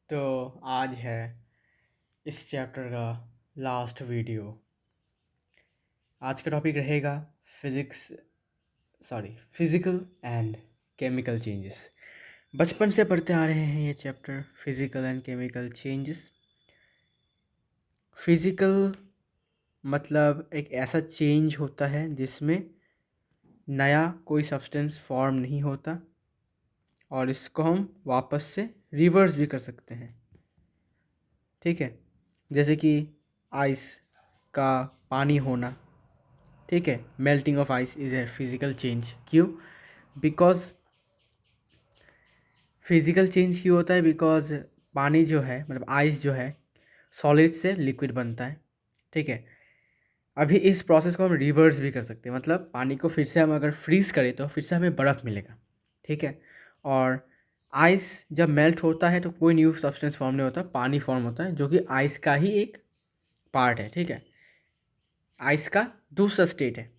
तो आज है इस चैप्टर का लास्ट वीडियो। आज का टॉपिक रहेगा फिज़िकल एंड केमिकल चेंजेस। बचपन से पढ़ते आ रहे हैं ये chapter, physical and chemical changes. Physical मतलब एक ऐसा चेंज होता है जिसमें नया कोई सब्सटेंस फॉर्म नहीं होता और इसको हम वापस से रिवर्स भी कर सकते हैं। ठीक है, जैसे कि आइस का पानी होना। ठीक है, melting of ice is a physical change. क्यों? बिकॉज फिज़िकल चेंज क्यों होता है? बिकॉज पानी जो है, मतलब आइस जो है, सॉलिड से लिक्विड बनता है। ठीक है, अभी इस प्रोसेस को हम रिवर्स भी कर सकते हैं, मतलब पानी को फिर से हम अगर फ्रीज़ करें तो फिर से हमें बर्फ़ मिलेगा। ठीक है, और आइस जब मेल्ट होता है तो कोई न्यू सब्सटेंस फॉर्म नहीं होता, पानी फॉर्म होता है जो कि आइस का ही एक पार्ट है। ठीक है, आइस का दूसरा स्टेट है,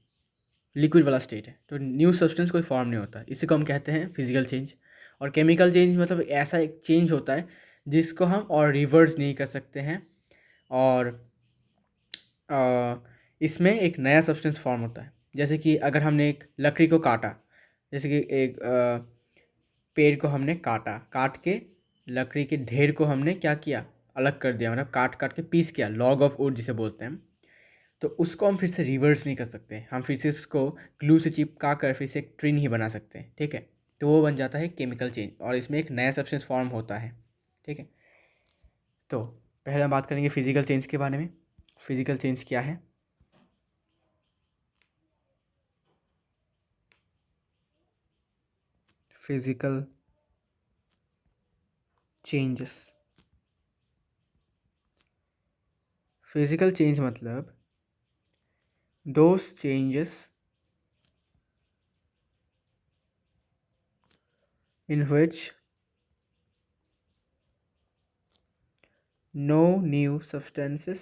लिक्विड वाला स्टेट है, तो न्यू सब्सटेंस कोई फॉर्म नहीं होता। इसी को हम कहते हैं फिजिकल चेंज। और केमिकल चेंज मतलब ऐसा एक चेंज होता है जिसको हम और रिवर्स नहीं कर सकते हैं, और इसमें एक नया सब्सटेंस फॉर्म होता है। जैसे कि अगर हमने एक लकड़ी को काटा, जैसे कि एक पेड़ को हमने काटा, काट के लकड़ी के ढेर को हमने क्या किया, अलग कर दिया, मतलब काट काट के पीस किया, लॉग ऑफ वुड जिसे बोलते हैं। तो उसको हम फिर से रिवर्स नहीं कर सकते, हम फिर से उसको ग्लू से चिपका कर फिर से एक ट्री नहीं बना सकते। ठीक है, तो वो बन जाता है केमिकल चेंज और इसमें एक नया सब्सटेंस फॉर्म होता है। ठीक है, तो पहले हम बात करेंगे फिजिकल चेंज के बारे में। फिजिकल चेंज क्या है? फिजिकल चेंजेस, फिजिकल चेंज मतलब those changes in which no new substances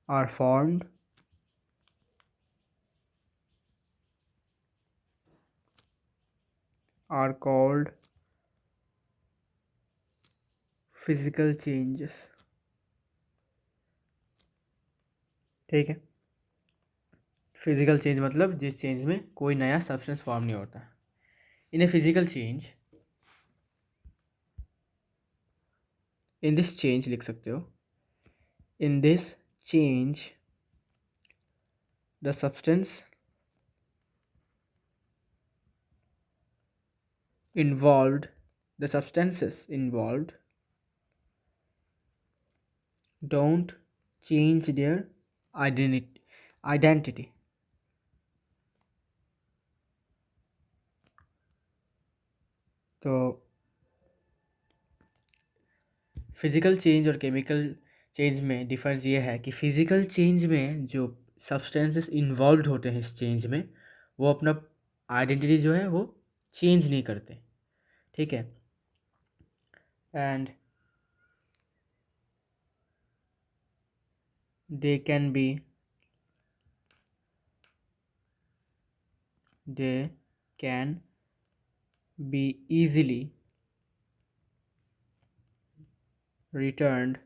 are formed are called physical changes। ठीक है, फिजिकल चेंज मतलब जिस चेंज में कोई नया सब्सटेंस फॉर्म नहीं होता। In a physical change, in this change लिख सकते हो, in this change the substance involved the substances involved don't change their identity। तो फिज़िकल चेंज और केमिकल चेंज में डिफरेंस ये है कि फिज़िकल चेंज में जो सब्सटेंसेस इन्वॉल्व होते हैं इस चेंज में, वो अपना आइडेंटिटी जो है वो चेंज नहीं करते। ठीक है, and they can be they can be easily returned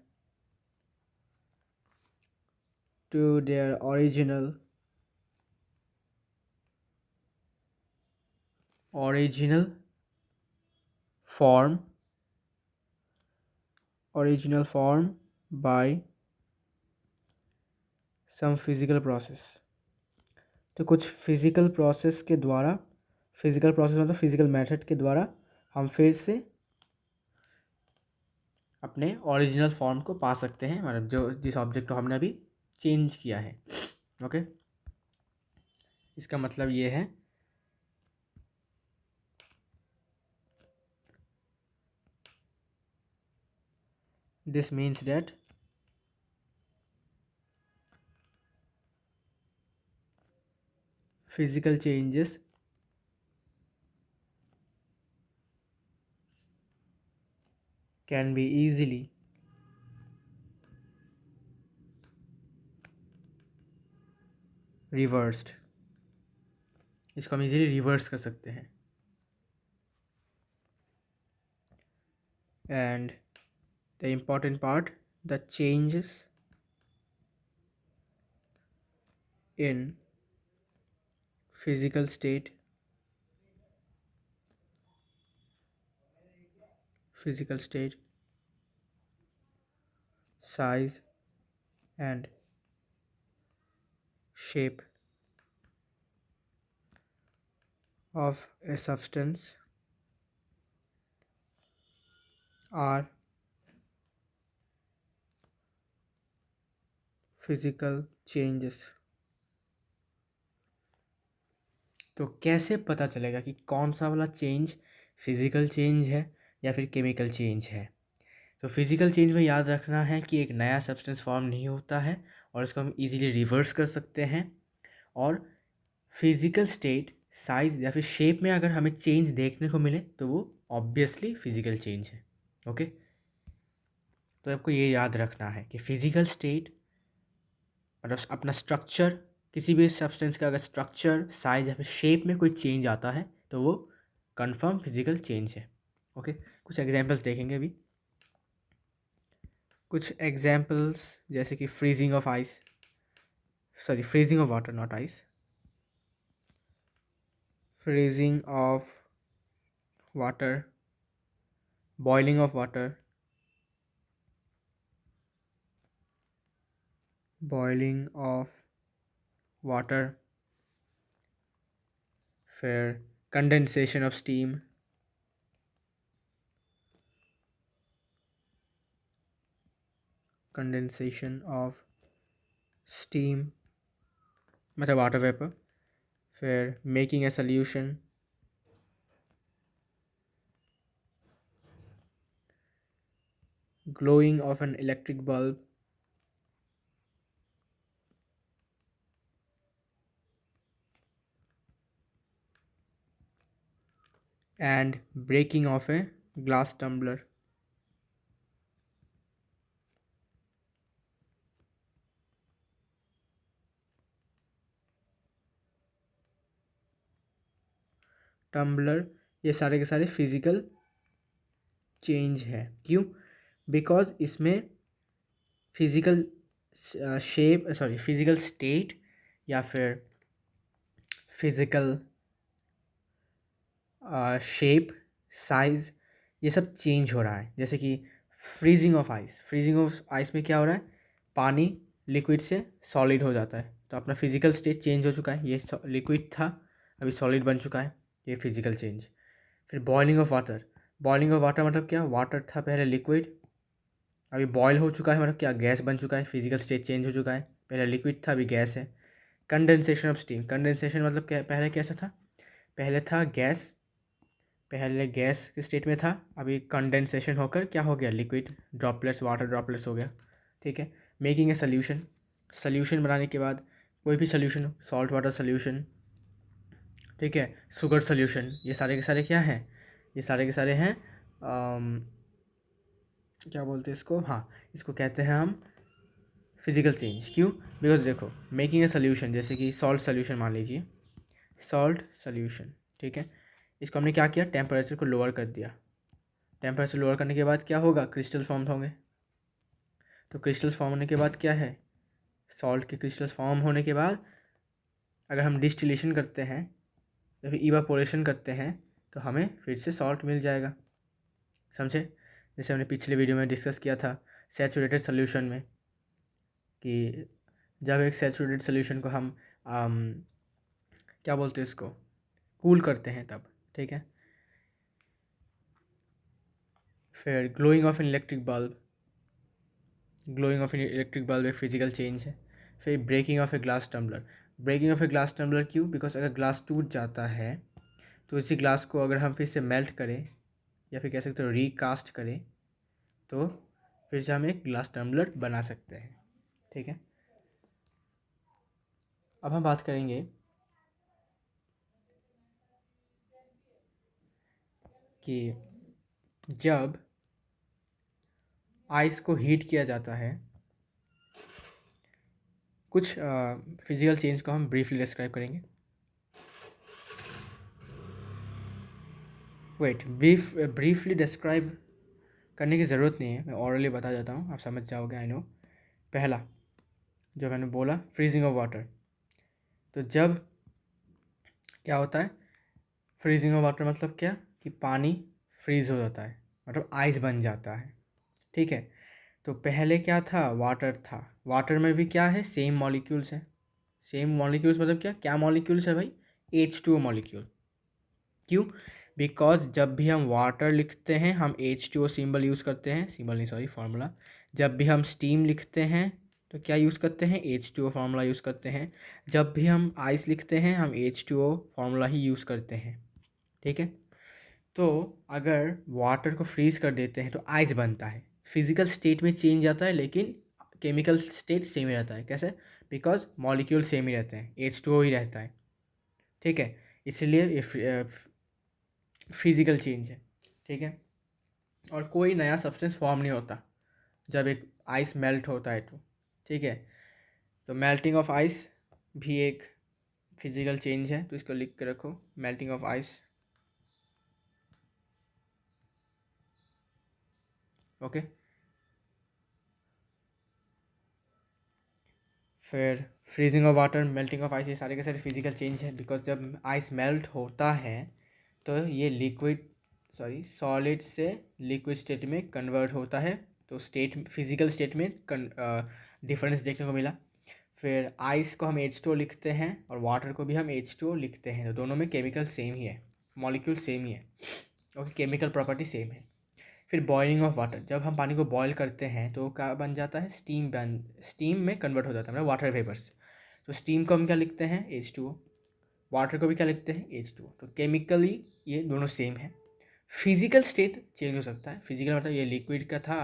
to their original form by some physical process। तो कुछ फिज़िकल प्रोसेस के द्वारा, फिज़िकल प्रोसेस मतलब फिज़िकल मेथड के द्वारा हम फिर से अपने ओरिजिनल फॉर्म को पा सकते हैं, मतलब जो जिस ऑब्जेक्ट को हमने अभी चेंज किया है। ओके, इसका मतलब ये है this means that physical changes can be easily reversed. इसको हम इजीली रिवर्स कर सकते हैं। and the important part, the changes in physical state, physical state, size, and shape of a substance are physical changes. तो कैसे पता चलेगा कि कौन सा वाला चेंज फिजिकल चेंज है या फिर केमिकल चेंज है? तो फिजिकल चेंज में याद रखना है कि एक नया सब्सटेंस फॉर्म नहीं होता है और इसको हम इजीली रिवर्स कर सकते हैं। और फिजिकल स्टेट, साइज या फिर शेप में अगर हमें चेंज देखने को मिले तो वो ऑब्वियसली फिजिकल चेंज है। ओके, तो आपको ये याद रखना है कि फिजिकल स्टेट मतलब अपना स्ट्रक्चर, किसी भी सब्सटेंस का अगर स्ट्रक्चर, साइज या फिर शेप में कोई चेंज आता है तो वो कंफर्म फिजिकल चेंज है। ओके, कुछ एग्जांपल्स देखेंगे अभी। कुछ एग्जांपल्स जैसे कि freezing of ice, sorry freezing of water, not ice, freezing of water, boiling of water, boiling of water, फिर condensation of steam, condensation of steam मतलब वाटर वेपर, फिर making a solution, glowing of an electric bulb, and breaking of a glass tumbler. Tumbler, ये सारे के सारे physical change है। क्यों? Because इसमें physical shape, sorry physical state या फिर फिजिकल शेप, साइज, ये सब चेंज हो रहा है। जैसे कि freezing of ice, freezing of ice में क्या हो रहा है, पानी लिक्विड से सॉलिड हो जाता है, तो अपना फिजिकल स्टेट चेंज हो चुका है। ये लिक्विड था, अभी सॉलिड बन चुका है, ये फिजिकल चेंज। फिर boiling of water, boiling of water मतलब क्या, वाटर था पहले लिक्विड, अभी बॉयल हो चुका है, मतलब क्या, गैस बन चुका है, फिजिकल स्टेट चेंज हो चुका है। पहले लिक्विड था, अभी गैस है। कंडेंसेशन ऑफ स्टीम, कंडेंसेशन मतलब क्या, पहले कैसा था, पहले था गैस, पहले गैस के स्टेट में था, अभी कंडेंसेशन होकर क्या हो गया, लिक्विड, ड्रॉपलेट्स, वाटर ड्रॉपलेट्स हो गया। ठीक है। मेकिंग ए सोल्यूशन, सोल्यूशन बनाने के बाद कोई भी सोल्यूशन, सॉल्ट वाटर सोल्यूशन, ठीक है, शुगर सोल्यूशन, ये सारे के सारे क्या हैं, ये सारे के सारे हैं क्या बोलते हैं इसको, हाँ, इसको कहते हैं हम फिजिकल चेंज। क्यों? बिकॉज देखो, मेकिंग ए सोल्यूशन, जैसे कि सॉल्ट सोल्यूशन मान लीजिए, सॉल्ट सोल्यूशन, ठीक है, इसको हमने क्या किया, टेम्परेचर को लोअर कर दिया। टेम्परेचर लोअर करने के बाद क्या होगा, क्रिस्टल फॉर्म होंगे। तो क्रिस्टल्स फॉर्म होने के बाद क्या है, सॉल्ट के क्रिस्टल्स फॉर्म होने के बाद अगर हम डिस्टिलेशन करते हैं या फिर इवापोरेशन करते हैं तो हमें फिर से सॉल्ट मिल जाएगा। समझे? जैसे हमने पिछले वीडियो में डिस्कस किया था सैचुरेटेड सोल्यूशन में, कि जब एक सैचुरेटेड सोल्यूशन को हम क्या बोलते हैं इसको, कूल करते हैं तब। ठीक है। फिर glowing of an electric bulb, glowing of an electric bulb एक फिजिकल चेंज है। फिर breaking of a glass tumbler, breaking of a glass tumbler क्यों, बिकॉज अगर ग्लास टूट जाता है तो इसी ग्लास को अगर हम फिर से मेल्ट करें या फिर कह सकते हो रीकास्ट करें तो फिर से हम एक ग्लास टम्बलर बना सकते हैं। ठीक है। अब हम बात करेंगे कि जब आइस को हीट किया जाता है, कुछ फिजिकल चेंज को हम ब्रीफली डिस्क्राइब करेंगे। वेट, ब्रीफली डिस्क्राइब करने की ज़रूरत नहीं है, मैं ऑरली बता जाता हूँ, आप समझ जाओगे, आई नो। पहला जो मैंने बोला, फ्रीजिंग ऑफ वाटर। तो जब क्या होता है फ्रीजिंग ऑफ वाटर, मतलब क्या कि पानी फ्रीज हो जाता है, मतलब आइस बन जाता है, ठीक है। तो पहले क्या था, वाटर था, वाटर में भी क्या है, सेम मॉलिक्यूल्स हैं। सेम मॉलिक्यूल्स मतलब क्या क्या मॉलिक्यूल्स है भाई, H2O मॉलिक्यूल। क्यों? बिकॉज जब भी हम वाटर लिखते हैं हम H2O सिंबल यूज़ करते हैं, सिंबल नहीं सॉरी फार्मूला। जब भी हम स्टीम लिखते हैं तो क्या यूज़ करते हैं, H2O फार्मूला यूज़ करते हैं। जब भी हम आइस लिखते हैं हम H2O फार्मूला ही यूज़ करते हैं, ठीक है। तो अगर वाटर को फ्रीज कर देते हैं तो आइस बनता है, फिजिकल स्टेट में चेंज आता है लेकिन केमिकल स्टेट सेम ही रहता है। कैसे? बिकॉज मॉलिक्यूल सेम ही रहते हैं, H2O ही रहता है, ठीक है। इसलिए ये फिजिकल चेंज है, ठीक है। और कोई नया सब्सटेंस फॉर्म नहीं होता जब एक आइस मेल्ट होता है तो, ठीक है। तो मेल्टिंग ऑफ आइस भी एक फिजिकल चेंज है, तो इसको लिख के रखो, मेल्टिंग ऑफ आइस, ओके। फिर freezing of water, melting of ice, ये सारे के सारे फिजिकल चेंज है। बिकॉज जब आइस मेल्ट होता है तो ये लिक्विड सॉरी सॉलिड से लिक्विड स्टेट में कन्वर्ट होता है, तो स्टेट फिजिकल स्टेट में डिफरेंस देखने को मिला। फिर आइस को हम H2O लिखते हैं और वाटर को भी हम H2O लिखते हैं, तो दोनों में केमिकल सेम ही है, मॉलिक्यूल सेम ही है, ओके, केमिकल प्रॉपर्टी सेम है। फिर बॉइलिंग ऑफ वाटर, जब हम पानी को बॉयल करते हैं तो क्या बन जाता है, स्टीम में कन्वर्ट हो जाता है, मतलब वाटर वेपर्स। तो स्टीम को हम क्या लिखते हैं, H2O। वाटर को भी क्या लिखते हैं, H2O। तो केमिकली ये दोनों सेम है। फिजिकल स्टेट चेंज हो सकता है, फिजिकल मतलब ये लिक्विड का था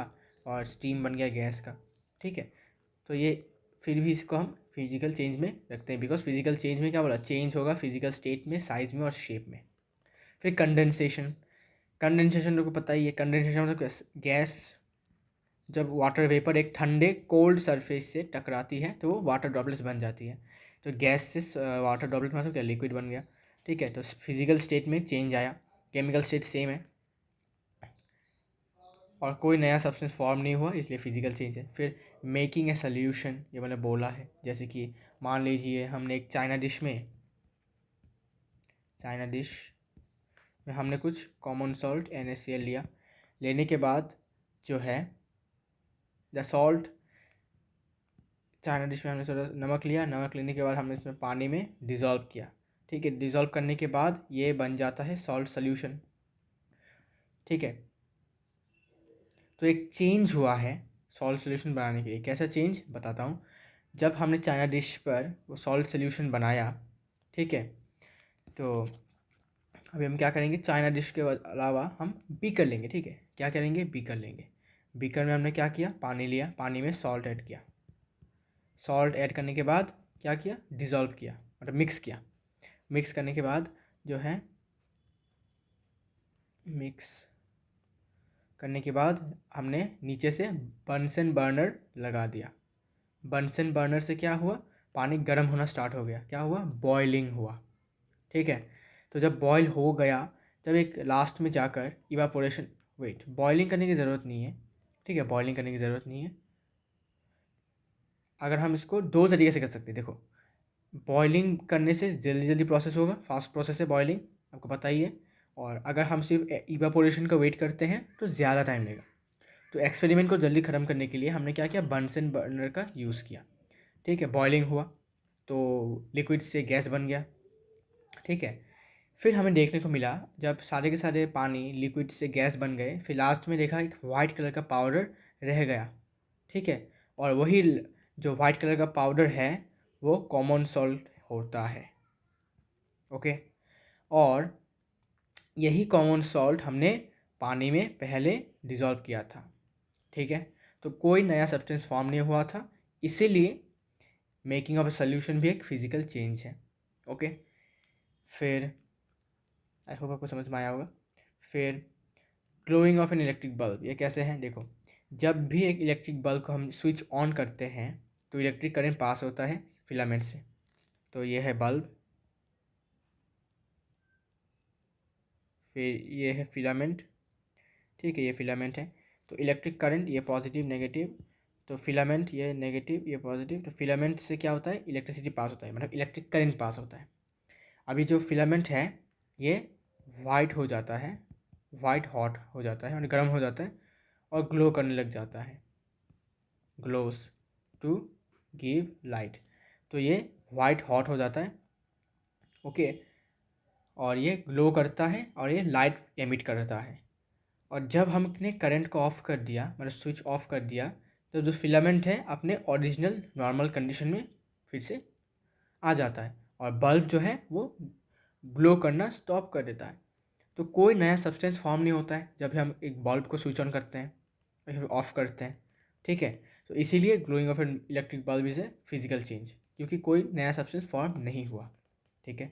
और स्टीम बन गया गैस का, ठीक है। तो ये फिर भी इसको हम फिजिकल चेंज में रखते हैं, बिकॉज फिजिकल चेंज में क्या बोला, चेंज होगा फिजिकल स्टेट में, साइज में और शेप में। फिर कंडेंसेशन, कंडेंसेशन लोग को पता ही है, कंडेंसेशन मतलब गैस जब वाटर वेपर एक ठंडे कोल्ड सरफेस से टकराती है तो वो वाटर ड्रॉपलेट्स बन जाती है। तो गैस से वाटर ड्रॉपलेट मतलब क्या, लिक्विड बन गया, ठीक है। तो फिजिकल स्टेट में चेंज आया, केमिकल स्टेट सेम है और कोई नया सब्सटेंस फॉर्म नहीं हुआ, इसलिए फिजिकल चेंज है। फिर मेकिंग ए सोल्यूशन, ये मैंने बोला है, जैसे कि मान लीजिए हमने एक चाइना डिश में हमने कुछ कॉमन सॉल्ट NaCl लिया, लेने के बाद जो है द सॉल्ट, चाइना डिश में हमने थोड़ा नमक लिया, नमक लेने के बाद हमने इसमें पानी में डिज़ोल्व किया, ठीक है। डिज़ोल्व करने के बाद ये बन जाता है सॉल्ट सोल्यूशन, ठीक है। तो एक चेंज हुआ है सॉल्ट सोल्यूशन बनाने के लिए। कैसा चेंज बताता हूँ। जब हमने चाइना डिश पर वो सॉल्ट सोल्यूशन बनाया, ठीक है, तो अभी हम क्या करेंगे, चाइना डिश के अलावा हम बीकर लेंगे, ठीक है। क्या करेंगे, बीकर लेंगे। बीकर में हमने क्या किया, पानी लिया, पानी में सॉल्ट ऐड किया, सॉल्ट ऐड करने के बाद क्या किया, डिज़ोल्व किया, मतलब मिक्स किया। मिक्स करने के बाद जो है मिक्स करने के बाद हमने नीचे से बंसन बर्नर लगा दिया। बंसन बर्नर से क्या हुआ, पानी गर्म होना स्टार्ट हो गया, क्या हुआ, बॉइलिंग हुआ, ठीक है। तो जब बॉयल हो गया, जब एक लास्ट में जाकर इवापोरेशन, वेट, बॉइलिंग करने की ज़रूरत नहीं है, ठीक है, बॉइलिंग करने की ज़रूरत नहीं है। अगर हम इसको दो तरीके से कर सकते हैं, देखो, बॉइलिंग करने से जल्दी जल्दी प्रोसेस होगा, फास्ट प्रोसेस है बॉइलिंग, आपको पता ही है। और अगर हम सिर्फ इवापोरेशन का वेट करते हैं तो ज़्यादा टाइम लेगा। तो एक्सपेरिमेंट को जल्दी ख़त्म करने के लिए हमने क्या किया, बंसन बर्नर का यूज़ किया, ठीक है। बॉइलिंग हुआ तो लिक्विड से गैस बन गया, ठीक है। फिर हमें देखने को मिला जब सारे के सारे पानी लिक्विड से गैस बन गए, फिर लास्ट में देखा एक वाइट कलर का पाउडर रह गया, ठीक है। और वही जो वाइट कलर का पाउडर है वो कॉमन सॉल्ट होता है, ओके। और यही कॉमन सॉल्ट हमने पानी में पहले डिज़ोल्व किया था, ठीक है। तो कोई नया सब्सटेंस फॉर्म नहीं हुआ था, इसीलिए मेकिंग ऑफ ए सोल्यूशन भी एक फिजिकल चेंज है, ओके। फिर आई होप आपको समझ में आया होगा। फिर glowing of an electric bulb, ये कैसे है, देखो, जब भी एक इलेक्ट्रिक बल्ब को हम स्विच ऑन करते हैं तो इलेक्ट्रिक करंट पास होता है फिलामेंट से। तो ये है बल्ब, फिर ये है फिलामेंट, ठीक है, ये फिलामेंट है। तो इलेक्ट्रिक करंट ये पॉजिटिव नेगेटिव, तो फिलामेंट ये नेगेटिव ये पॉजिटिव, तो फिलामेंट से क्या होता है, इलेक्ट्रिसिटी पास होता है, मतलब इलेक्ट्रिक करंट पास होता है। अभी जो फिलामेंट है ये वाइट हो जाता है, वाइट हॉट हो जाता है, मतलब गर्म हो जाता है और ग्लो करने लग जाता है, ग्लोस टू गिव लाइट। तो ये वाइट हॉट हो जाता है, ओके, और ये ग्लो करता है और ये लाइट एमिट करता है। और जब हमने करंट को ऑफ कर दिया, मतलब स्विच ऑफ कर दिया, तो जो फिलामेंट है अपने ओरिजिनल नॉर्मल कंडीशन में फिर से आ जाता है और बल्ब जो है वो ग्लो करना स्टॉप कर देता है। तो कोई नया सब्सटेंस फॉर्म नहीं होता है जब भी हम एक बल्ब को स्विच ऑन करते हैं या फिर ऑफ करते हैं, ठीक है। तो इसीलिए glowing of an electric bulb is a physical change, क्योंकि कोई नया सब्सटेंस फॉर्म नहीं हुआ, ठीक है।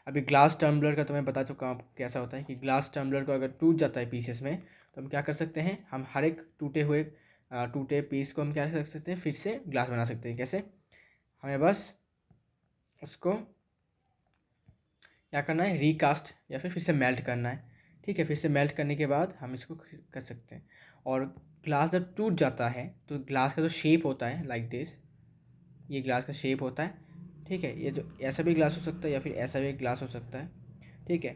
अभी ग्लास टम्बलर का तो मैं बता चुका हूँ आपको कैसा होता है कि ग्लास टम्बलर को अगर टूट जाता है पीसेस में, तो हम क्या कर सकते हैं, हम हर एक टूटे पीस को हम क्या कर सकते हैं, फिर से ग्लास बना सकते हैं। कैसे, हमें बस उसको क्या करना है, रिकास्ट या फिर से मेल्ट करना है, ठीक है। फिर से मेल्ट करने के बाद हम इसको कर सकते हैं। और ग्लास जब टूट जाता है तो ग्लास का जो शेप होता है लाइक दिस, ये ग्लास का शेप होता है, ठीक है। ये जो ऐसा भी ग्लास हो सकता है या फिर ऐसा भी ग्लास हो सकता है, ठीक है।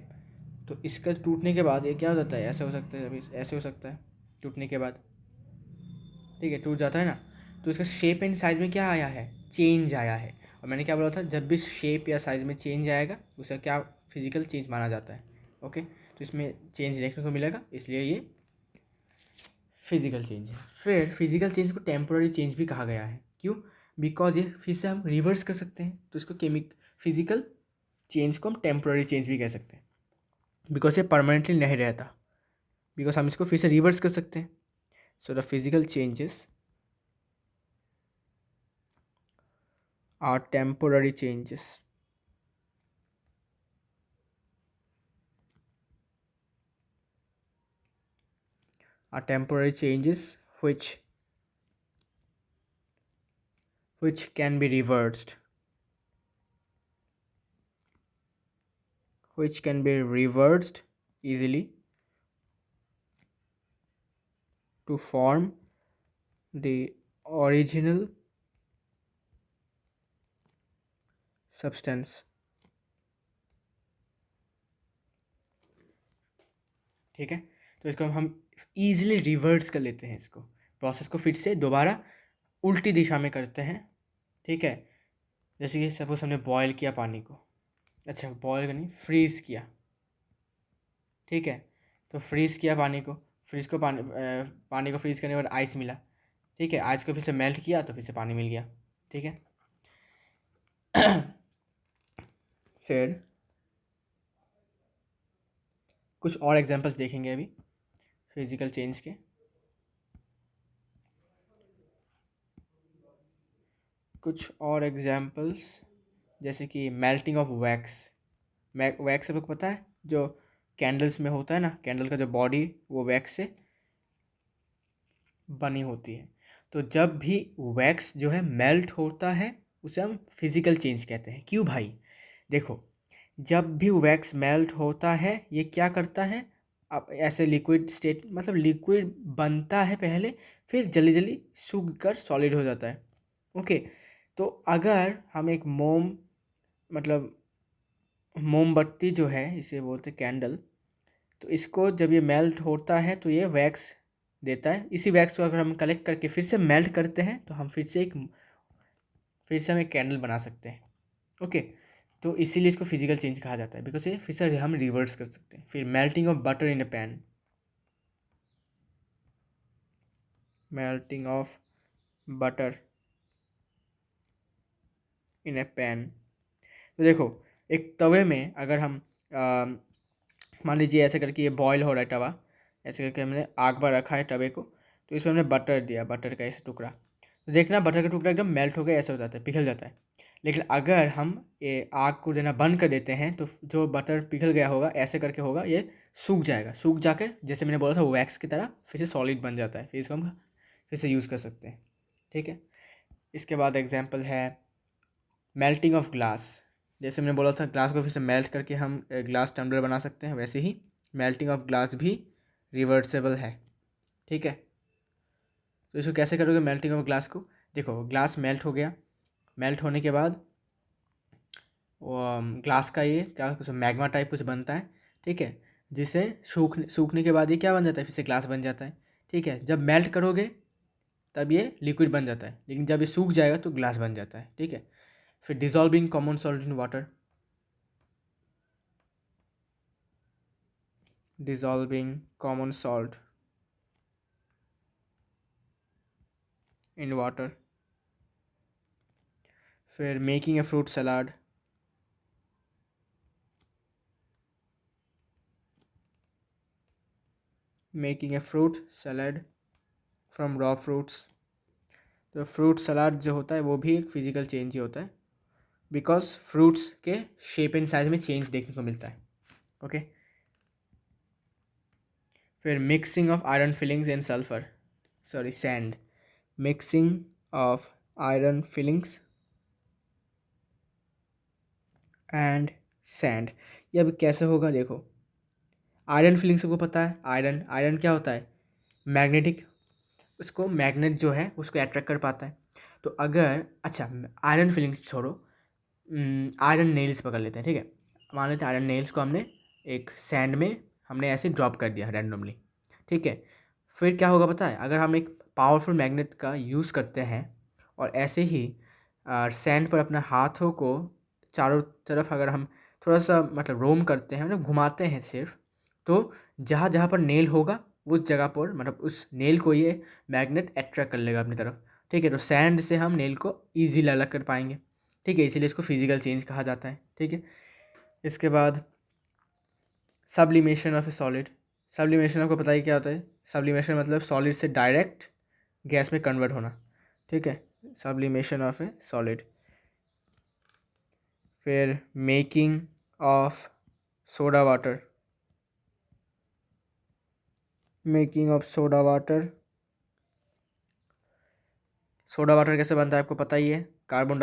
तो इसका टूटने के बाद ये क्या हो जाता है, ऐसा हो सकता है, अभी ऐसे हो सकता है टूटने के बाद, ठीक है, टूट जाता है ना। तो इसका शेप एंड साइज़ में क्या आया है, चेंज आया है। और मैंने क्या बोला था, जब भी शेप या साइज़ में चेंज आएगा उसे क्या फिजिकल चेंज माना जाता है, ओके। तो इसमें चेंज देखने को मिलेगा, इसलिए ये फिजिकल चेंज है। फिर फिजिकल चेंज को टेम्पोररी चेंज भी कहा गया है, क्यों, बिकॉज ये फिर से हम रिवर्स कर सकते हैं, तो इसको फिजिकल चेंज को हम टेम्पोररी चेंज भी कह सकते हैं, बिकॉज ये परमानेंटली नहीं रहता, बिकॉज हम इसको फिर से रिवर्स कर सकते हैं। So the physical changes are temporary changes. Are temporary changes which can be reversed, easily to form the original substance, ठीक है। तो इसको हम ईजिली रिवर्स कर लेते हैं, इसको प्रोसेस को फिर से दोबारा उल्टी दिशा में करते हैं, ठीक है। जैसे कि सपोज हमने बॉयल किया पानी को, अच्छा बॉयल नहीं, फ्रीज़ किया, ठीक है। तो फ्रीज़ किया पानी को, पानी को फ्रीज़ करने के बाद आइस मिला, ठीक है। आइस को फिर से मेल्ट किया तो फिर से पानी मिल गया, ठीक है। फिर कुछ और एग्जांपल्स देखेंगे अभी फिजिकल चेंज के। कुछ और एग्जांपल्स जैसे कि मेल्टिंग ऑफ वैक्स। वैक्स सबको पता है, जो कैंडल्स में होता है ना, कैंडल का जो बॉडी वो वैक्स से बनी होती है। तो जब भी वैक्स जो है मेल्ट होता है उसे हम फिजिकल चेंज कहते हैं। क्यों भाई, देखो, जब भी वैक्स मेल्ट होता है ये क्या करता है, अब ऐसे लिक्विड स्टेट, मतलब लिक्विड बनता है पहले, फिर जल्दी जल्दी सूख कर सॉलिड हो जाता है, ओके। तो अगर हम एक मतलब मोमबत्ती जो है, इसे बोलते हैं कैंडल, तो इसको जब ये मेल्ट होता है तो ये वैक्स देता है। इसी वैक्स को अगर हम कलेक्ट करके फिर से मेल्ट करते हैं तो हम फिर से हम एक कैंडल बना सकते हैं, ओके। तो इसीलिए इसको फिजिकल चेंज कहा जाता है, बिकॉज ये फिर से हम रिवर्स कर सकते हैं। फिर melting of butter in A pan, melting of butter in A pan. तो देखो, एक तवे में अगर हम मान लीजिए ऐसे करके ये बॉयल हो रहा है तवा, ऐसे करके हमने आग पर रखा है तवे को, तो इसमें हमने बटर दिया, बटर का ऐसे टुकड़ा, तो देखना बटर का टुकड़ा एकदम मेल्ट हो गया, ऐसा हो जाता है, पिघल जाता है। लेकिन अगर हम ये आग को देना बंद कर देते हैं तो जो बटर पिघल गया होगा ऐसे करके होगा, ये सूख जाएगा, सूख जाकर जैसे मैंने बोला था वैक्स की तरह फिर से सॉलिड बन जाता है, फिर इसको हम फिर से यूज़ कर सकते हैं, ठीक है। इसके बाद एग्जाम्पल है मेल्टिंग ऑफ ग्लास। जैसे मैंने बोला था ग्लास को फिर से मेल्ट करके हम ग्लास टम्बलर बना सकते हैं, वैसे ही मेल्टिंग ऑफ ग्लास भी रिवर्सेबल है, ठीक है। तो इसको कैसे करोगे मेल्टिंग ऑफ ग्लास को? देखो ग्लास मेल्ट हो गया, मेल्ट होने के बाद वो ग्लास का ये क्या कुछ मैग्मा टाइप कुछ बनता है, ठीक है, जिसे सूखने के बाद ये क्या बन जाता है, फिर से ग्लास बन जाता है, ठीक है। जब मेल्ट करोगे तब ये लिक्विड बन जाता है, लेकिन जब ये सूख जाएगा तो ग्लास बन जाता है, ठीक है। फिर dissolving common salt in water, dissolving common salt in water. फिर making a fruit salad, making a fruit salad from raw fruits. तो फ्रूट सलाद जो होता है वो भी एक फिजिकल चेंज ही होता है, बिकॉज फ्रूट्स के शेप एंड साइज में चेंज देखने को मिलता है, ओके। फिर mixing of iron filings and sulphur, sorry sand, mixing of iron filings and sand. ये अब कैसे होगा देखो, आयरन फिलिंग्स सबको पता है, आयरन आयरन क्या होता है, मैग्नेटिक, उसको मैग्नेट जो है उसको अट्रैक्ट कर पाता है। तो अगर अच्छा आयरन फिलिंग्स छोड़ो, आयरन नेल्स पकड़ लेते हैं, ठीक है। मान लेते हैं आयरन नेल्स को हमने एक सैंड में हमने ऐसे ड्रॉप कर दिया रैंडमली, ठीक है। फिर क्या होगा पता है, अगर हम एक पावरफुल मैग्नेट का यूज़ करते हैं और ऐसे ही सैंड पर अपने हाथों को चारों तरफ अगर हम थोड़ा सा मतलब रोम करते हैं, मतलब घुमाते हैं सिर्फ, तो जहाँ जहाँ पर नेल होगा उस जगह पर मतलब उस नेल को ये मैग्नेट अट्रैक्ट कर लेगा अपनी तरफ, ठीक है। तो सैंड से हम नेल को ईजीली अलग कर पाएंगे, ठीक है, इसीलिए इसको फिजिकल चेंज कहा जाता है, ठीक है। इसके बाद sublimation of A solid, sublimation आपको पता ही क्या होता है, सब्लिमेशन मतलब सॉलिड से डायरेक्ट गैस में कन्वर्ट होना, ठीक है, सब्लिमेशन ऑफ ए सॉलिड। फिर making of soda water, making of soda water, soda water कैसे बनता है आपको पता ही है, कार्बन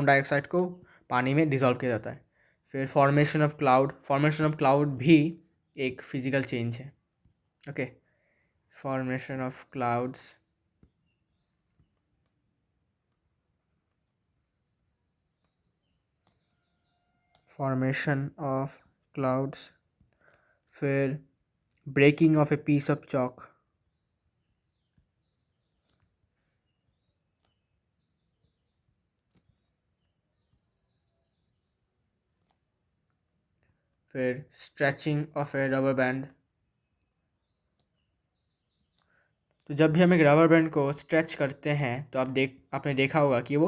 डाइऑक्साइड को पानी में डिज़ोल्व किया जाता है। फिर formation of cloud, formation of cloud भी एक फिजिकल चेंज है, okay. Formation of clouds, formation of clouds. फिर breaking of a piece of chalk, फिर stretching of a rubber band. तो जब भी हम एक रबर बैंड को स्ट्रेच करते हैं तो आपने देखा होगा कि वो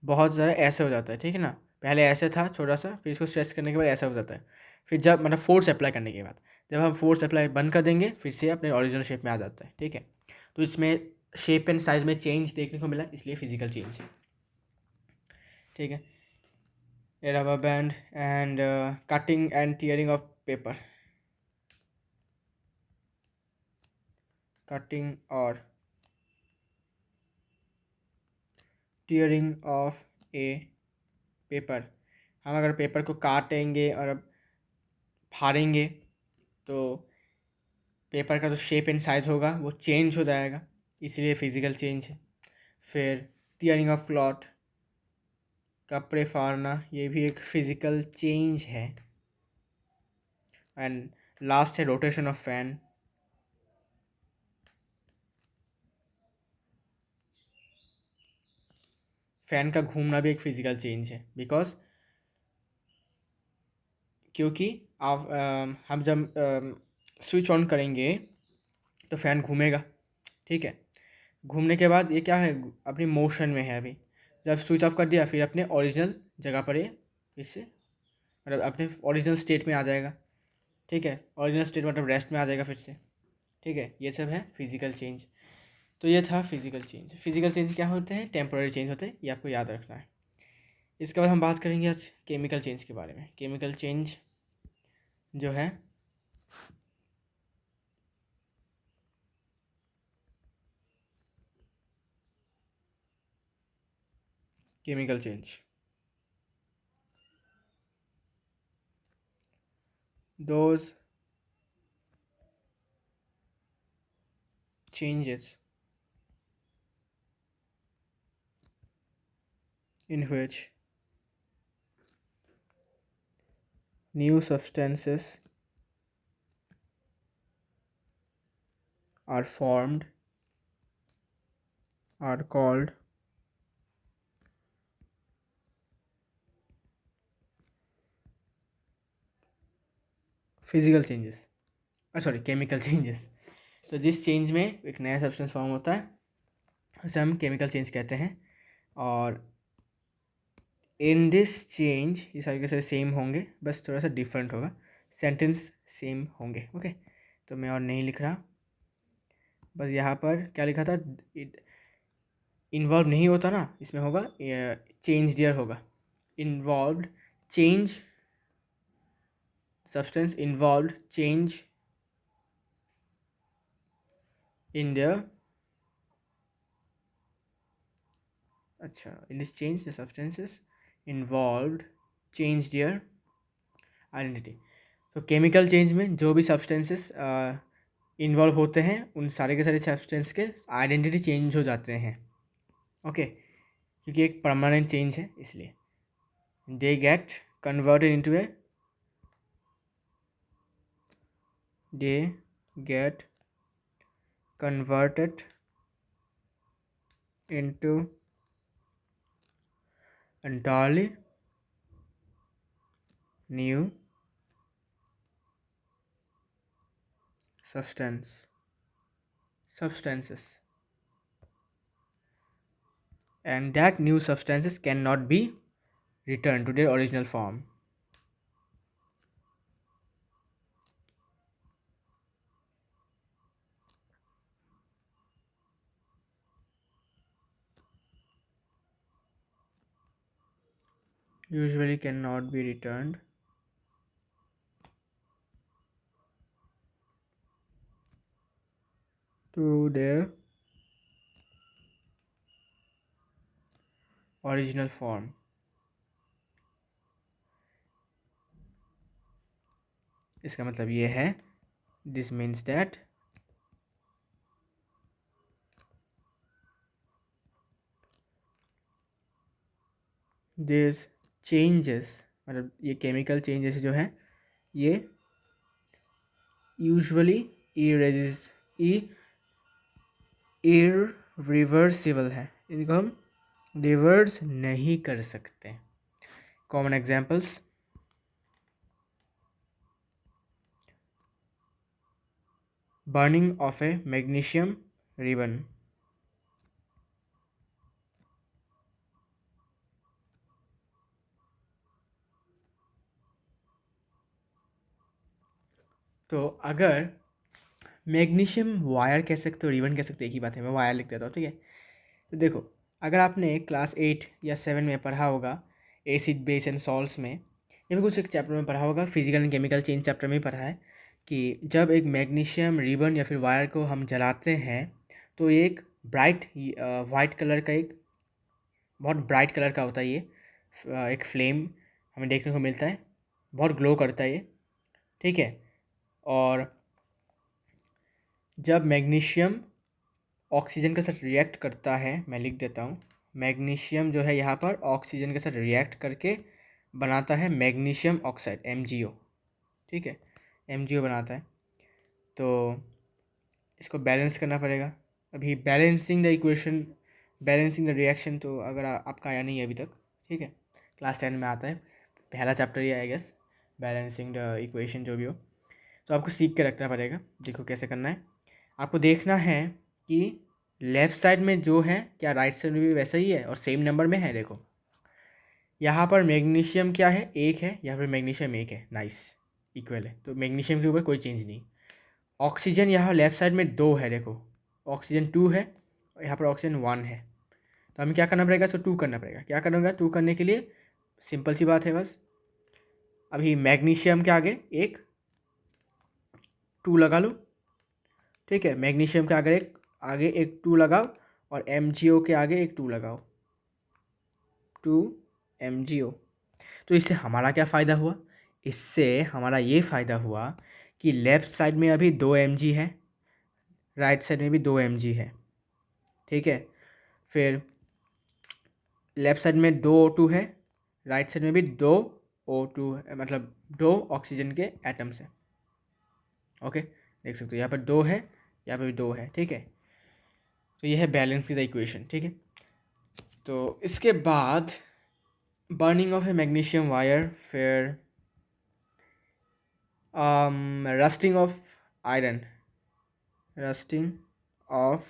बहुत ज़्यादा ऐसे हो जाता है, ठीक है ना। पहले ऐसे था छोटा सा, फिर इसको स्ट्रेच करने के बाद ऐसा हो जाता है, फिर जब मतलब फोर्स अप्लाई करने के बाद जब हम फोर्स अप्लाई बंद कर देंगे फिर से अपने ओरिजिनल शेप में आ जाता है, ठीक है। तो इसमें शेप एंड साइज में चेंज देखने को मिला, इसलिए फिजिकल चेंज है, ठीक है। A rubber band and cutting and tearing of paper, cutting और टीयरिंग ऑफ ए पेपर। हम अगर पेपर को काटेंगे और अब फाड़ेंगे तो पेपर का जो शेप एंड साइज होगा वो चेंज हो जाएगा, इसलिए फिजिकल चेंज है। फिर टीयरिंग ऑफ क्लॉथ, कपड़े फाड़ना, ये भी एक फिजिकल चेंज है। एंड लास्ट है रोटेशन ऑफ फैन, फैन का घूमना भी एक फिजिकल चेंज है, बिकॉज क्योंकि आप हम जब स्विच ऑन करेंगे तो फ़ैन घूमेगा, ठीक है। घूमने के बाद ये क्या है, अपनी मोशन में है अभी। जब स्विच ऑफ कर दिया फिर अपने ओरिजिनल जगह पर ये इससे मतलब अपने ओरिजिनल स्टेट में आ जाएगा, ठीक है। ओरिजिनल स्टेट मतलब रेस्ट में आ जाएगा फिर से, ठीक है। ये सब है फिजिकल चेंज। तो ये था फिजिकल चेंज। फिजिकल चेंज क्या होते हैं, टेम्पोररी चेंज होते हैं, ये आपको याद रखना है। इसके बाद हम बात करेंगे आज केमिकल चेंज के बारे में। केमिकल चेंज जो है chemical change, those changes in which new substances are formed are called physical changes, sorry chemical changes. तो जिस चेंज में एक नया सब्सटेंस फॉर्म होता है उसे हम केमिकल चेंज कहते हैं। और इन दिस चेंज ये सारे के सारे सेम होंगे, बस थोड़ा सा डिफरेंट होगा, सेंटेंस सेम होंगे। ओके, तो मैं और नहीं लिख रहा, बस यहाँ पर क्या लिखा था, इन्वॉल्व नहीं होता ना, इसमें होगा चेंज डियर होगा, involved change, substance involved change in there, अच्छा in this change the substances involved change their identity. तो केमिकल चेंज में जो भी सब्सटेंसेस इन्वॉल्व होते हैं उन सारे के सारे सब्सटेंस के आइडेंटिटी चेंज हो जाते हैं। ओके, क्योंकि एक परमानेंट चेंज है इसलिए। They get converted into A, they get converted into entirely new substances, and that new substances cannot be returned to their original form. Usually cannot be returned to their original form. इसका मतलब ये है, this means that these changes, मतलब ये chemical changes जो हैं ये usually irreversible है, इनको हम रिवर्स नहीं कर सकते। Common examples, burning of a magnesium ribbon, तो अगर मैग्नीशियम वायर कह सकते हो, रिबन कह सकते हो, एक ही बात है, मैं वायर लिख देता हूँ, ठीक है। तो देखो, अगर आपने क्लास 8 या 7 में पढ़ा होगा एसिड बेस एंड सॉल्ट्स में, या फिर कुछ एक चैप्टर में पढ़ा होगा, physical and chemical change chapter में पढ़ा है कि जब एक मैग्नीशियम रिबन या फिर वायर को हम जलाते हैं तो एक ब्राइट वाइट कलर का, एक बहुत ब्राइट कलर का होता है ये एक फ्लेम हमें देखने को मिलता है, बहुत ग्लो करता है ये, ठीक है। और जब मैग्नीशियम ऑक्सीजन के साथ रिएक्ट करता है, मैं लिख देता हूँ, मैग्नीशियम जो है यहाँ पर ऑक्सीजन के साथ रिएक्ट करके बनाता है मैग्नीशियम ऑक्साइड MgO, ठीक है, MgO बनाता है। तो इसको बैलेंस करना पड़ेगा। अभी balancing the equation, balancing the reaction तो अगर आपका आया नहीं है अभी तक, ठीक है, क्लास 10 में आता है, पहला चैप्टर ही I guess, balancing the equation जो भी हो, तो आपको सीख के रखना पड़ेगा। देखो कैसे करना है, आपको देखना है कि लेफ़्ट साइड में जो है क्या राइट साइड में भी वैसा ही है और सेम नंबर में है। देखो यहाँ पर मैग्नीशियम क्या है, 1 है, यहाँ पर मैग्नीशियम 1 है, नाइस, इक्वल है, तो मैग्नीशियम के ऊपर कोई चेंज नहीं। ऑक्सीजन यहाँ लेफ़्ट साइड में 2 है, देखो ऑक्सीजन 2 है और यहाँ पर ऑक्सीजन 1 है, तो हमें क्या करना पड़ेगा, इसको 2 करना पड़ेगा। क्या करूँगा 2 करने के लिए, सिंपल सी बात है बस, अभी मैग्नीशियम के आगे एक 2 लगा लो, ठीक है, मैग्नीशियम के आगे एक 2 लगाओ और MgO के आगे एक 2 लगाओ, 2 MgO। तो इससे हमारा क्या फ़ायदा हुआ, इससे हमारा ये फ़ायदा हुआ कि लेफ़्ट साइड में अभी 2 Mg है, राइट साइड में भी 2 mg है, ठीक है। फिर लेफ्ट साइड में 2O2 है, राइट साइड में भी 2O2 है, मतलब 2 ऑक्सीजन के एटम्स हैं। ओके, देख सकते हो यहाँ पर 2 है, यहाँ पर भी 2 है, ठीक है। तो ये है बैलेंस की द इक्वेशन, ठीक है। तो इसके बाद burning of a magnesium wire, फिर rusting of iron, rusting of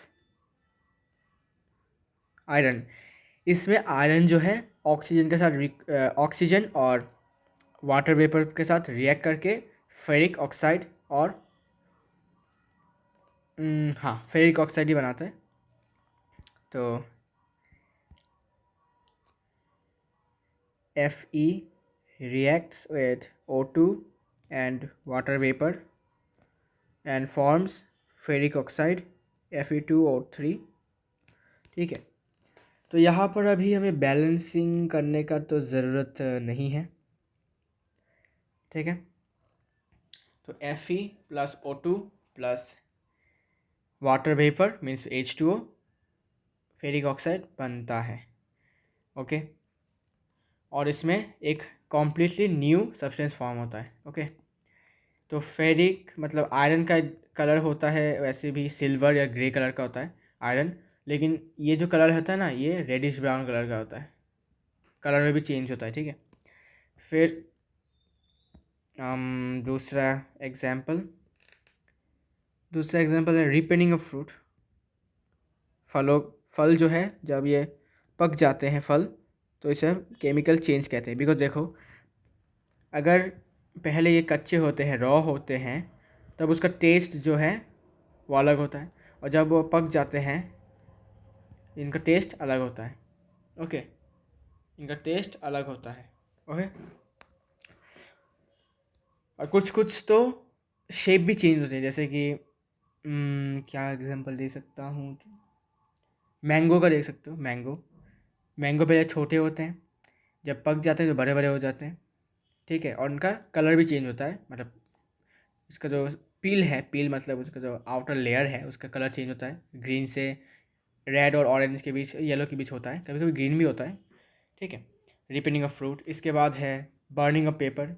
iron. इसमें आयरन जो है ऑक्सीजन के साथ ऑक्सीजन और वाटर वेपर के साथ रिएक्ट करके फेरिक ऑक्साइड और हाँ फेरिक ऑक्साइड ही बनाता है। तो Fe reacts with O2 and water vapor and forms ferric oxide Fe2O3, ठीक है। तो यहाँ पर अभी हमें बैलेंसिंग करने का तो ज़रूरत नहीं है, ठीक है। तो Fe plus O2 plus water vapour means H2O ferric oxide बनता है, ओके। और इसमें एक कॉम्प्लीटली न्यू सब्सटेंस फॉर्म होता है, ओके। तो फेरिक मतलब आयरन का कलर होता है वैसे भी सिल्वर या ग्रे कलर का होता है आयरन, लेकिन ये जो कलर होता है ना ये रेडिश ब्राउन कलर का होता है, कलर में भी चेंज होता है, ठीक है। फिर दूसरा एग्जांपल है रिपेनिंग ऑफ फ्रूट। फल जो है जब ये पक जाते हैं फल, तो इसे केमिकल चेंज कहते हैं। बिकॉज देखो, अगर पहले ये कच्चे होते हैं, रॉ होते हैं, तब उसका टेस्ट जो है वो अलग होता है, और जब वो पक जाते हैं इनका टेस्ट अलग होता है, ओके। इनका टेस्ट अलग होता है, ओके। और कुछ कुछ तो शेप भी चेंज होते हैं, जैसे कि क्या एग्जांपल दे सकता हूँ, मैंगो का देख सकते हो। मैंगो पहले छोटे होते हैं, जब पक जाते हैं तो बड़े बड़े हो जाते हैं, ठीक है। और उनका कलर भी चेंज होता है, मतलब इसका जो पील मतलब उसका जो आउटर लेयर है उसका कलर चेंज होता है, ग्रीन से रेड और ऑरेंज के बीच, येलो के बीच होता है, कभी कभी ग्रीन भी होता है, ठीक है। रिपेनिंग ऑफ फ्रूट। इसके बाद है बर्निंग ऑफ पेपर।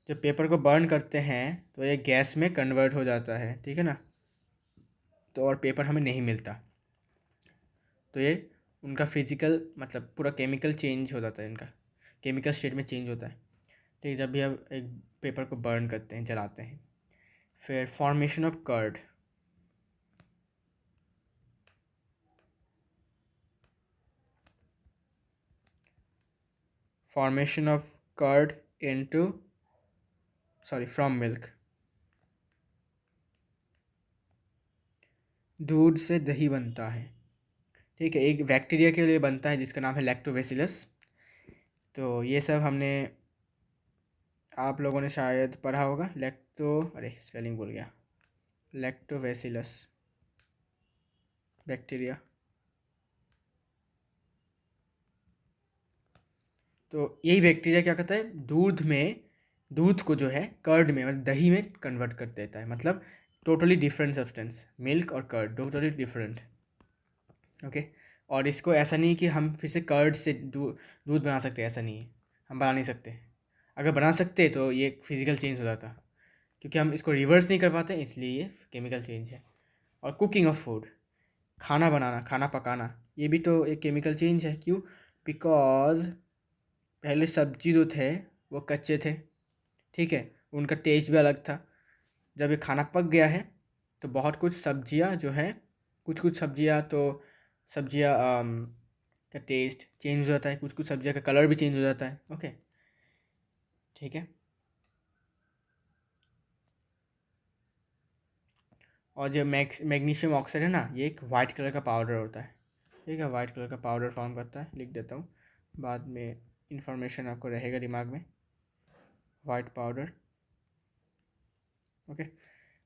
जब पेपर को बर्न करते हैं तो ये गैस में कन्वर्ट हो जाता है, ठीक है ना। तो और पेपर हमें नहीं मिलता, तो ये उनका फिजिकल मतलब पूरा केमिकल चेंज हो जाता है, इनका केमिकल स्टेट में चेंज होता है, ठीक है, जब भी हम एक पेपर को बर्न करते हैं, जलाते हैं। फिर formation of curd. Formation of curd into from milk. दूध से दही बनता है, ठीक है। एक बैक्टीरिया के लिए बनता है जिसका नाम है लैक्टोबैसिलस। तो ये सब हमने आप लोगों ने शायद पढ़ा होगा। अरे स्पेलिंग भूल गया। Lactobacillus bacteria. तो यही बैक्टीरिया क्या करता है, दूध को जो है कर्ड में मतलब दही में कन्वर्ट कर देता है, मतलब टोटली डिफरेंट सब्सटेंस। मिल्क और कर्ड टोटली डिफरेंट, ओके। और इसको ऐसा नहीं कि हम फिर से कर्ड से दूध बना सकते हैं, ऐसा नहीं है, हम बना नहीं सकते। अगर बना सकते तो ये फिजिकल चेंज हो जाता, क्योंकि हम इसको रिवर्स नहीं कर पाते, इसलिए ये केमिकल चेंज है। और कुकिंग ऑफ फूड, खाना बनाना, खाना पकाना, ये भी तो एक केमिकल चेंज है। क्यों? बिकॉज पहले सब्जी जो थे वो कच्चे थे, ठीक है, उनका टेस्ट भी अलग था। जब ये खाना पक गया है तो बहुत कुछ सब्जियां जो है, कुछ कुछ सब्जियां का टेस्ट चेंज हो जाता है, कुछ कुछ सब्जियां का कलर भी चेंज हो जाता है, ओके, ठीक है। और जो मैग्नीशियम ऑक्साइड है ना, ये एक वाइट कलर का पाउडर होता है, ठीक है, वाइट कलर का पाउडर फॉर्म करता है। लिख देता हूँ, बाद में इंफॉर्मेशन आपको रहेगा दिमाग में। White powder, okay.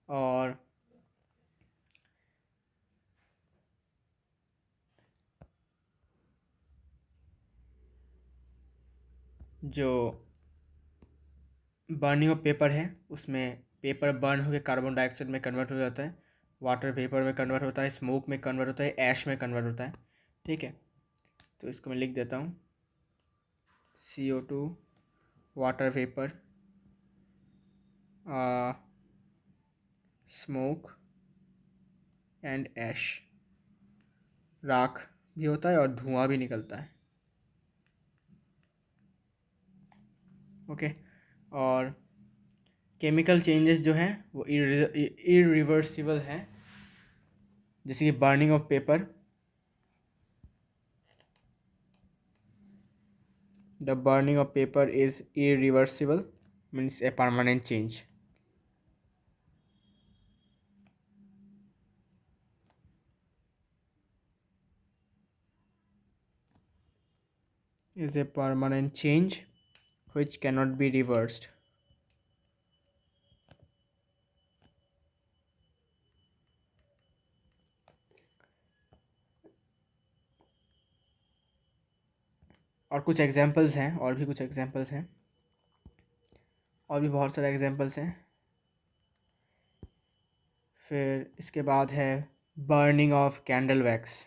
और जो बर्निंग ऑफ पेपर है उसमें पेपर बर्न होकर कार्बन डाइऑक्साइड में कन्वर्ट हो जाता है, वाटर वेपर में कन्वर्ट होता है, स्मोक में कन्वर्ट होता है, ऐश में कन्वर्ट होता है। ठीक है, तो इसको मैं लिख देता हूँ, CO2, water vapour, smoke and ash, राख भी होता है और धुआं भी निकलता है। ओके, और केमिकल चेंजेस जो हैं वो इरिवर्सिबल हैं, जैसे कि burning of paper, the burning of paper is irreversible, means a permanent change. is a permanent change which cannot be reversed. और कुछ एग्जांपल्स हैं, और भी कुछ एग्जांपल्स हैं, और भी बहुत सारे एग्जांपल्स हैं। फिर इसके बाद है burning of candle wax.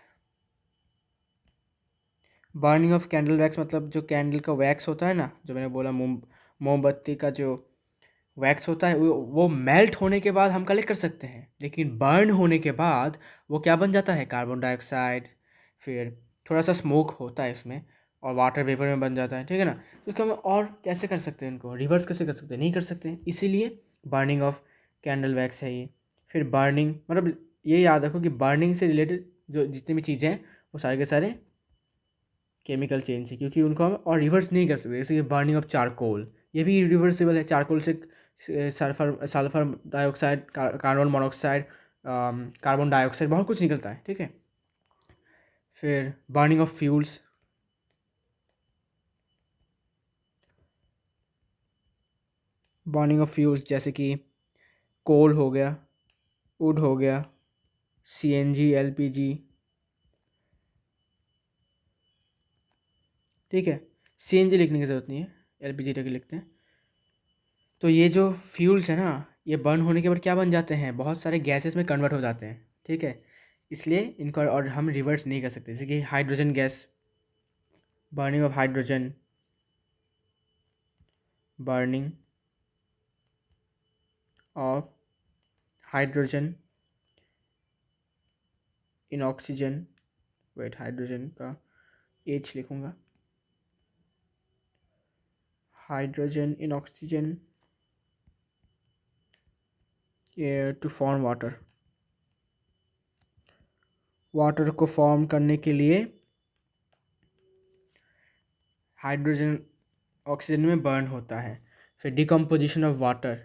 Burning of candle wax मतलब जो कैंडल का वैक्स होता है ना, जो मैंने बोला मोमबत्ती का जो वैक्स होता है वो मेल्ट होने के बाद हम कलेक्ट कर सकते हैं, लेकिन बर्न होने के बाद वो क्या बन जाता है, कार्बन डाइऑक्साइड, फिर थोड़ा सा स्मोक होता है इसमें, और वाटर वेपर में बन जाता है। ठीक है ना, तो इसको हम और कैसे कर सकते हैं, इनको रिवर्स कैसे कर सकते हैं, नहीं कर सकते हैं, इसीलिए बर्निंग ऑफ कैंडल वैक्स है ये। फिर बर्निंग मतलब ये याद रखो कि बर्निंग से रिलेटेड जो जितनी भी चीज़ें हैं वो सारे के सारे केमिकल चेंज है, क्योंकि उनको हम और रिवर्स नहीं कर सकते। जैसे कि बर्निंग ऑफ चारकोल, ये भी रिवर्सिबल है, चारकोल से sulphur sulphur dioxide, carbon monoxide, carbon dioxide, बहुत कुछ निकलता है। ठीक है, फिर burning of fuels, burning of fuels जैसे कि कोल हो गया, वुड हो गया, CNG, LPG। ठीक है, CNG लिखने की ज़रूरत नहीं है, LPG तक लिखते हैं। तो ये जो फ्यूल्स है ना, ये बर्न होने के बाद क्या बन जाते हैं, बहुत सारे गैसेस में कन्वर्ट हो जाते हैं। ठीक है, इसलिए इनको और हम रिवर्स नहीं कर सकते। जैसे कि hydrogen gas, burning of hydrogen, burning of hydrogen in oxygen, wait hydrogen का H लिखूँगा, hydrogen in oxygen air to form water. Water को फॉर्म करने के लिए हाइड्रोजन ऑक्सीजन में बर्न होता है। फिर डिकम्पोजिशन ऑफ वाटर,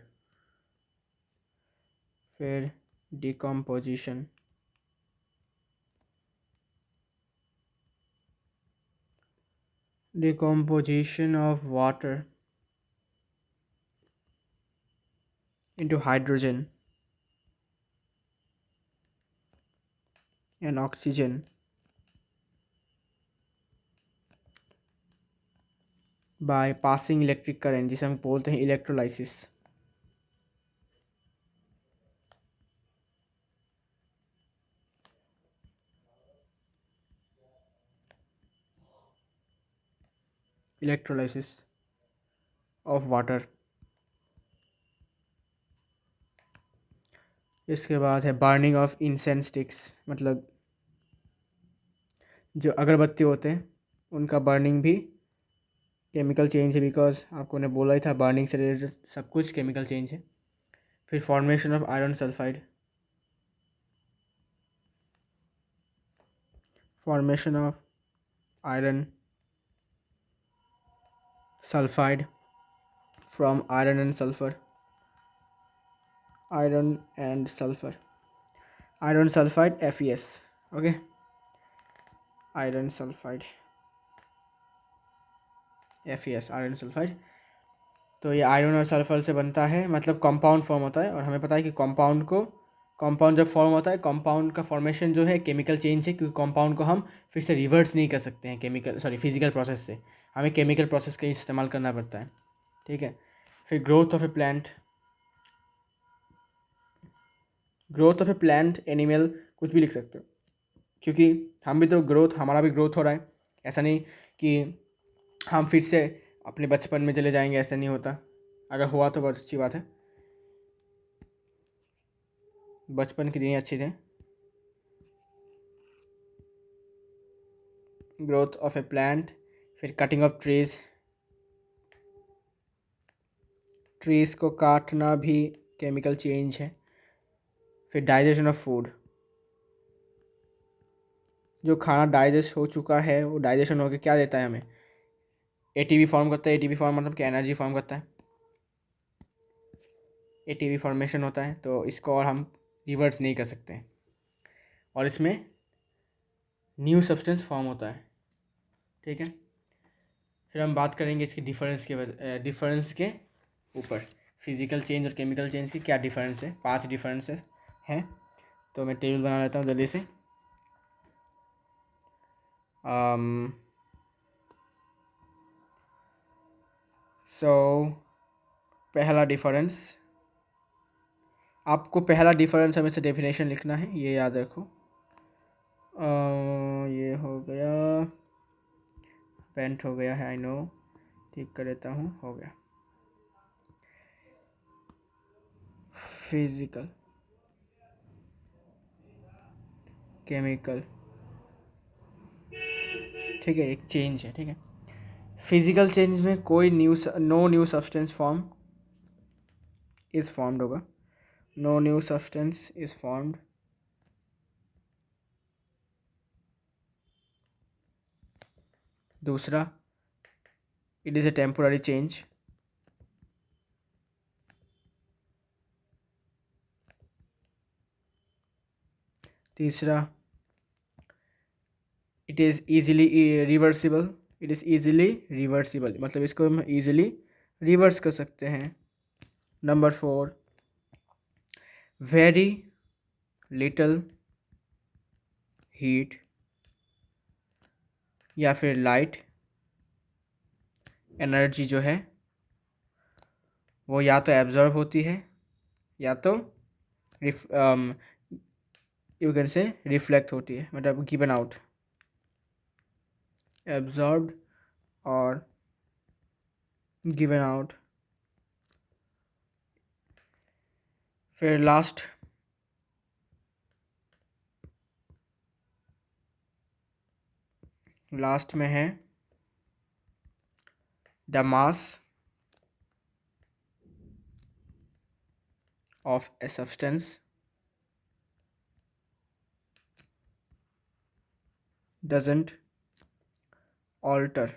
फिर decomposition decomposition of water into hydrogen and oxygen by passing electric current, जिसे हम बोलते हैं इलेक्ट्रोलाइसिस। Electrolysis of water. इसके बाद है बर्निंग ऑफ इंसेंस स्टिक्स, मतलब जो अगरबत्ती होते हैं उनका बर्निंग भी केमिकल चेंज है, बिकॉज आपको ने बोला ही था बर्निंग से रिलेटेड सब कुछ केमिकल चेंज है। फिर formation of iron sulphide, formation of iron sulfide from iron and sulfur, iron and sulfur, iron sulfide FeS। okay, iron sulfide FeS, iron sulphide. तो ये आयरन और सल्फर से बनता है, मतलब कंपाउंड फॉर्म होता है, और हमें पता है कि कंपाउंड जब फॉर्म होता है, कंपाउंड का फॉर्मेशन जो है केमिकल चेंज है, क्योंकि कंपाउंड को हम फिर से रिवर्स नहीं कर सकते हैं फिजिकल प्रोसेस से, हमें केमिकल प्रोसेस का इस्तेमाल करना पड़ता है। ठीक है, फिर growth of A plant, growth of A plant, animal, कुछ भी लिख सकते हो, क्योंकि हम भी तो ग्रोथ, हमारा भी ग्रोथ हो रहा है। ऐसा नहीं कि हम फिर से अपने बचपन में चले जाएंगे, ऐसा नहीं होता। अगर हुआ तो बहुत अच्छी बात है, बचपन के दिन ही अच्छे थे। ग्रोथ ऑफ ए प्लांट, फिर कटिंग ऑफ ट्रीज, ट्रीज को काटना भी केमिकल चेंज है। फिर डाइजेशन ऑफ फूड, जो खाना डाइजेस्ट हो चुका है वो डाइजेशन होकर क्या देता है हमें, एटीपी फॉर्म करता है। एटीपी फॉर्म मतलब कि एनर्जी फॉर्म करता है, एटीपी फॉर्मेशन होता है, तो इसको और हम रिवर्स नहीं कर सकते। और इसमें न्यू सब्सटेंस फॉर्म होता है, ठीक है। फिर हम बात करेंगे इसके डिफरेंस के ऊपर, फिजिकल चेंज और केमिकल चेंज के क्या डिफरेंस है। 5 डिफरेंसेस हैं, तो मैं टेबल बना लेता हूँ जल्दी से। सो पहला डिफरेंस, आपको पहला डिफरेंस हमें से डेफिनेशन लिखना है, ये याद रखो। ये हो गया, पेंट हो गया है, आई नो, ठीक कर देता हूँ, हो गया। फिजिकल, केमिकल, ठीक है, एक चेंज है, ठीक है। फिजिकल चेंज में कोई no new substance form is formed होगा, no new substance is formed. दूसरा, it is a temporary change. तीसरा, it is easily reversible, it is easily reversible, मतलब इसको हम ईजिली रिवर्स कर सकते हैं। नंबर 4, वेरी लिटल हीट या फिर लाइट एनर्जी जो है वो या तो एब्जॉर्ब होती है या तो यू कैन से रिफ्लेक्ट होती है, मतलब गिवन आउट, एब्जॉर्ब्ड और गिवन आउट। फिर लास्ट में है the mass of a substance doesn't alter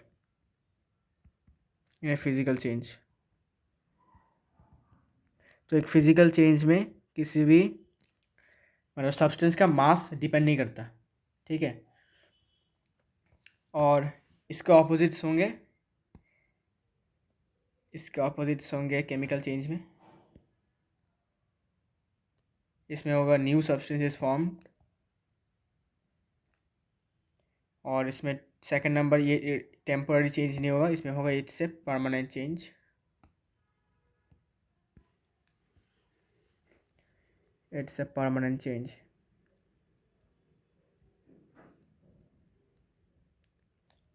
in a physical change। तो एक फिजिकल चेंज में किसी भी मतलब सब्सटेंस का मास डिपेंड नहीं करता, ठीक है। और इसके ऑपोजिट्स होंगे केमिकल चेंज में। इसमें होगा न्यू सब्सटेंस इज फॉर्म, और इसमें सेकंड नंबर ये टेम्पोररी चेंज नहीं होगा, इसमें होगा it's a permanent change. It's a permanent change,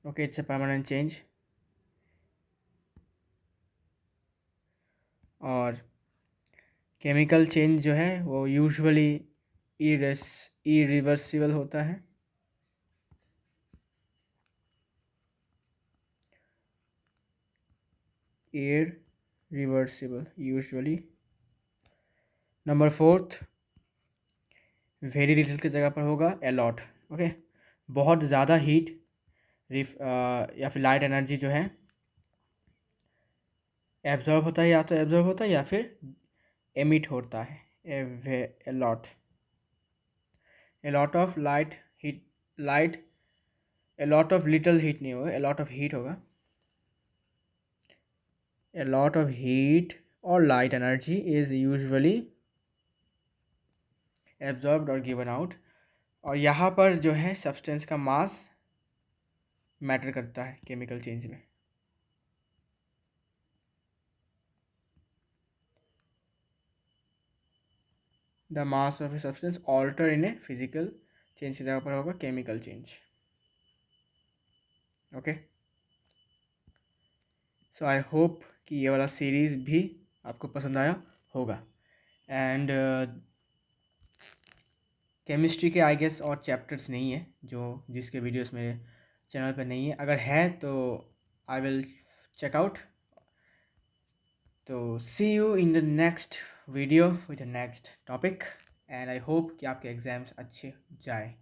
okay, it's a permanent change. और केमिकल चेंज जो है वो यूजुअली इरिवर्सिबल होता है, irreversible usually. Number 4, very little की जगह पर होगा अलॉट, ओके। बहुत ज़्यादा हीट या फिर लाइट एनर्जी जो है एब्जॉर्ब होता है, या तो एब्जॉर्ब होता है या फिर एमिट होता है। A lot, a lot of light heat, light, a lot of little heat नहीं होगा, अलॉट ऑफ हीट होगा। अलॉट ऑफ हीट और light energy is usually absorbed और गिवन आउट। और यहाँ पर जो है सब्सटेंस का मास मैटर करता है केमिकल चेंज में। The mass of a substance alter in a physical change की जगह पर होगा chemical change. Okay, so I hope कि ये वाला सीरीज़ भी आपको पसंद आया होगा। एंड केमिस्ट्री के आई गेस और चैप्टर्स नहीं है जो जिसके वीडियोस मेरे चैनल पर नहीं है, अगर है तो आई विल चेक आउट। तो see you in the next video with the next topic, and I hope कि आपके एग्ज़ाम्स अच्छे जाए।